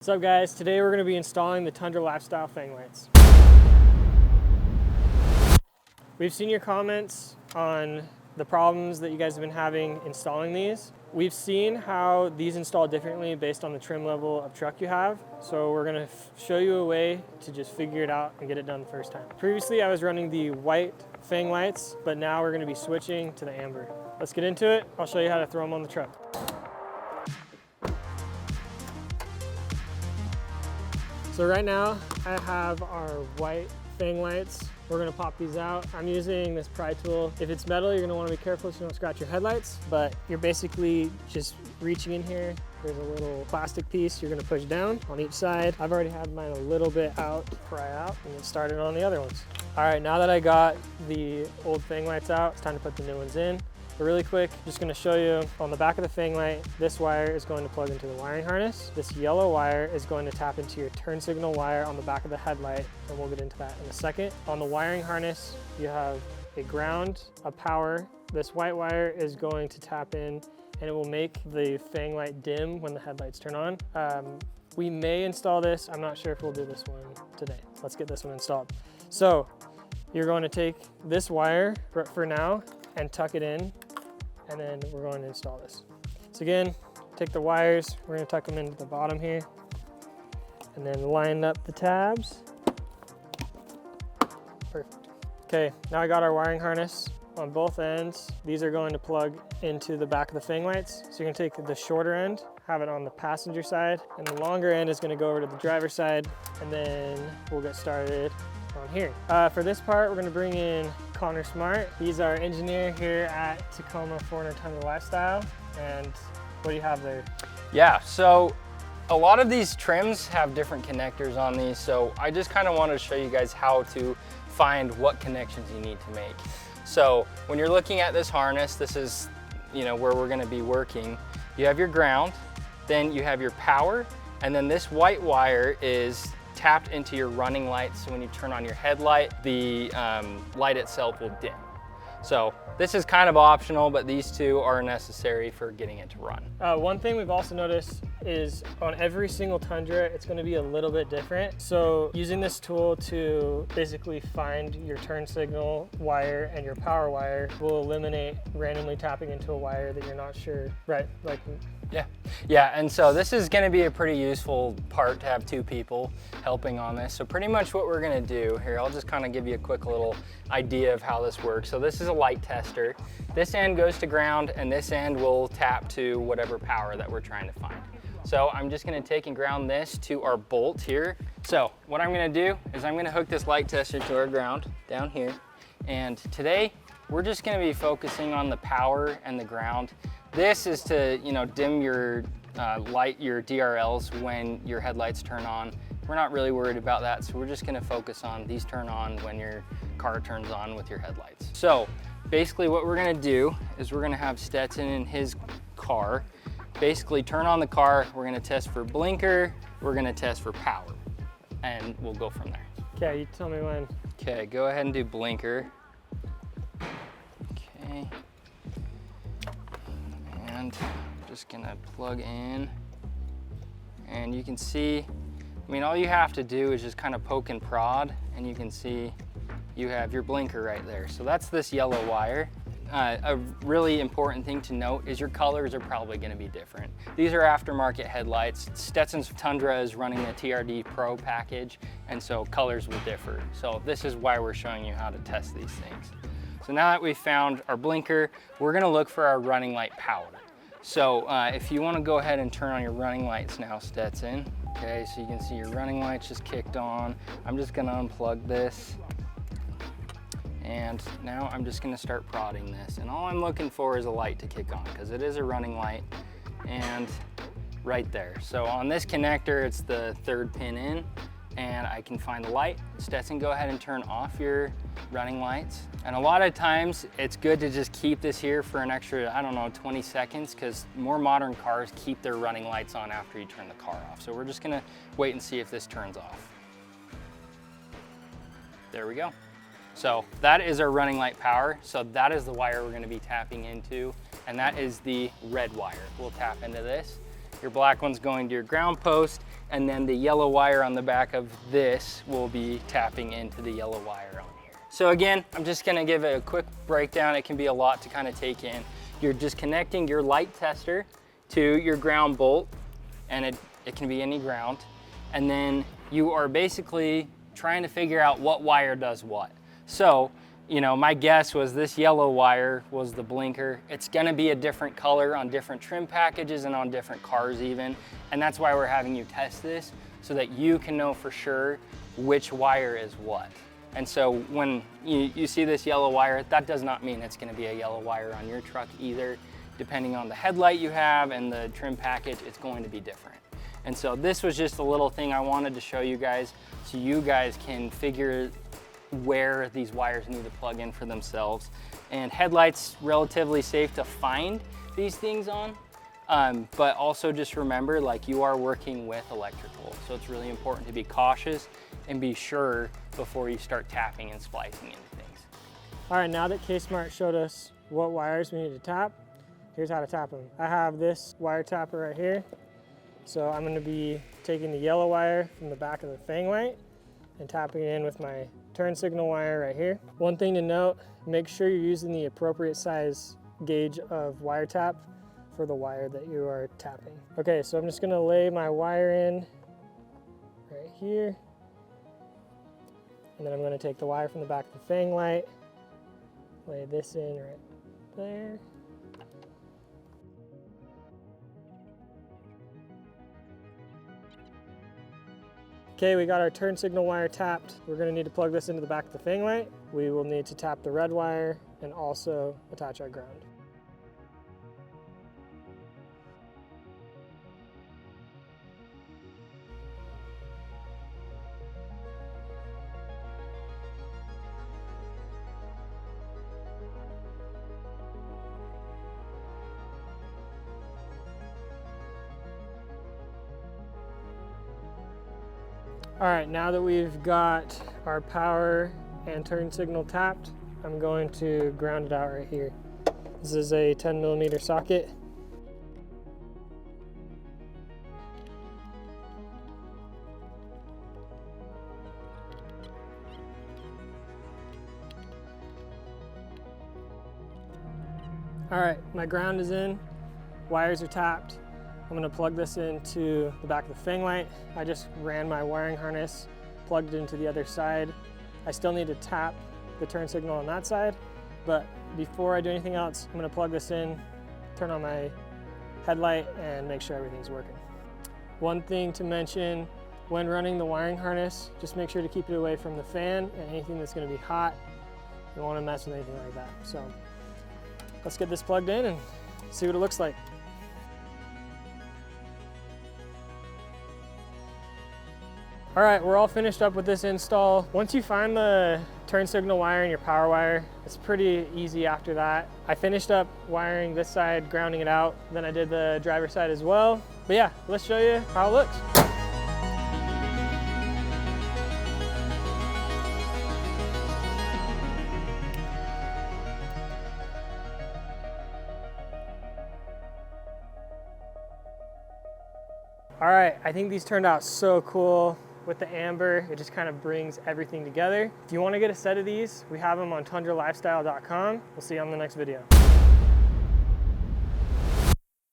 What's up guys, today we're going to be installing the Tundra Lifestyle Fang lights. We've seen your comments on the problems that you guys have been having installing these. We've seen how these install differently based on the trim level of truck you have. So we're going to show you a way to just figure it out and get it done the first time. Previously I was running the white Fang lights, but now we're going to be switching to the amber. Let's get into it. I'll show you how to throw them on the truck. So right now I have our white Fang lights. We're gonna pop these out. I'm using this pry tool. If it's metal, you're gonna wanna be careful so you don't scratch your headlights, but you're basically just reaching in here. There's a little plastic piece you're gonna push down on each side. I've already had mine a little bit out, pry out, and get started on the other ones. All right, now that I got the old Fang lights out, it's time to put the new ones in. But really quick, just gonna show you on the back of the Fang light, this wire is going to plug into the wiring harness. This yellow wire is going to tap into your turn signal wire on the back of the headlight, and we'll get into that in a second. On the wiring harness, you have a ground, a power. This white wire is going to tap in and it will make the Fang light dim when the headlights turn on. We may install this. I'm not sure if we'll do this one today. Let's get this one installed. So you're going to take this wire for now and tuck it in, and then we're going to install this. So again, take the wires, we're gonna tuck them into the bottom here, and then line up the tabs. Perfect. Okay, now I got our wiring harness on both ends. These are going to plug into the back of the Fang lights. So you're gonna take the shorter end, have it on the passenger side, and the longer end is gonna go over to the driver's side, and then we'll get started on here. For this part, we're gonna bring in Connor Smart. He's our engineer here at Tacoma 400 Tundra Lifestyle. And what do you have there? Yeah, so a lot of these trims have different connectors on these, so I just kind of wanted to show you guys how to find what connections you need to make. So when you're looking at this harness, this is where we're going to be working. You have your ground, then you have your power, and then this white wire is tapped into your running lights. So when you turn on your headlight, the light itself will dim. So this is kind of optional, but these two are necessary for getting it to run. One thing we've also noticed is on every single Tundra, it's going to be a little bit different. So using this tool to basically find your turn signal wire and your power wire will eliminate randomly tapping into a wire that you're not sure, right? Yeah, and so this is going to be a pretty useful part to have two people helping on this. So pretty much what we're going to do here, I'll just kind of give you a quick little idea of how this works. So this is a light tester. This end goes to ground and this end will tap to whatever power that we're trying to find. So I'm just going to take and ground this to our bolt here. So what I'm going to do is I'm going to hook this light tester to our ground down here. And today we're just going to be focusing on the power and the ground. This is to dim your your DRLs when your headlights turn on. We're not really worried about that, so we're just going to focus on these turn on when your car turns on with your headlights. So basically what we're going to do is we're going to have Stetson in his car basically turn on the car. We're going to test for blinker, we're going to test for power, and we'll go from there. Okay, you tell me when. Okay, go ahead and do blinker. Okay. And just gonna plug in, and you can see, all you have to do is just kind of poke and prod, and you can see you have your blinker right there. So that's this yellow wire. A really important thing to note is your colors are probably gonna be different. These are aftermarket headlights. Stetson's Tundra is running the TRD Pro package, and so colors will differ. So this is why we're showing you how to test these things. So now that we've found our blinker, we're gonna look for our running light power. So if you wanna go ahead and turn on your running lights now, Stetson. Okay, so you can see your running lights just kicked on. I'm just gonna unplug this. And now I'm just gonna start prodding this. And all I'm looking for is a light to kick on, because it is a running light, and right there. So on this connector, it's the third pin in, and I can find the light. Stetson, go ahead and turn off your running lights. And a lot of times it's good to just keep this here for an extra, 20 seconds, because more modern cars keep their running lights on after you turn the car off. So we're just gonna wait and see if this turns off. There we go. So that is our running light power. So that is the wire we're gonna be tapping into, and that is the red wire. We'll tap into this. Your black one's going to your ground post, and then the yellow wire on the back of this will be tapping into the yellow wire on here. So again, I'm just gonna give it a quick breakdown. It can be a lot to kind of take in. You're just connecting your light tester to your ground bolt, and it can be any ground. And then you are basically trying to figure out what wire does what. So, you know, my guess was this yellow wire was the blinker. It's gonna be a different color on different trim packages and on different cars even. And that's why we're having you test this, so that you can know for sure which wire is what. And so when you see this yellow wire, that does not mean it's gonna be a yellow wire on your truck either. Depending on the headlight you have and the trim package, it's going to be different. And so this was just a little thing I wanted to show you guys, so you guys can figure where these wires need to plug in for themselves. And headlights, relatively safe to find these things on, but also just remember, like, you are working with electrical, so it's really important to be cautious and be sure before you start tapping and splicing into things. All right, now that K-Smart showed us what wires we need to tap, here's how to tap them. I have this wire tapper right here. So I'm gonna be taking the yellow wire from the back of the Fang light and tapping it in with my turn signal wire right here. One thing to note, make sure you're using the appropriate size gauge of wire tap for the wire that you are tapping. Okay, so I'm just gonna lay my wire in right here. And then I'm gonna take the wire from the back of the Fang light, lay this in right there. Okay, we got our turn signal wire tapped. We're gonna need to plug this into the back of the Fang light. We will need to tap the red wire and also attach our ground. All right, now that we've got our power and turn signal tapped, I'm going to ground it out right here. This is a 10mm socket. All right, my ground is in, wires are tapped. I'm gonna plug this into the back of the Fang light. I just ran my wiring harness, plugged it into the other side. I still need to tap the turn signal on that side, but before I do anything else, I'm gonna plug this in, turn on my headlight, and make sure everything's working. One thing to mention, when running the wiring harness, just make sure to keep it away from the fan and anything that's gonna be hot. You don't wanna mess with anything like that. So let's get this plugged in and see what it looks like. All right, we're all finished up with this install. Once you find the turn signal wire and your power wire, it's pretty easy after that. I finished up wiring this side, grounding it out, then I did the driver side as well. But yeah, let's show you how it looks. All right, I think these turned out so cool. With the amber, it just kind of brings everything together. If you want to get a set of these, we have them on tundralifestyle.com. We'll see you on the next video.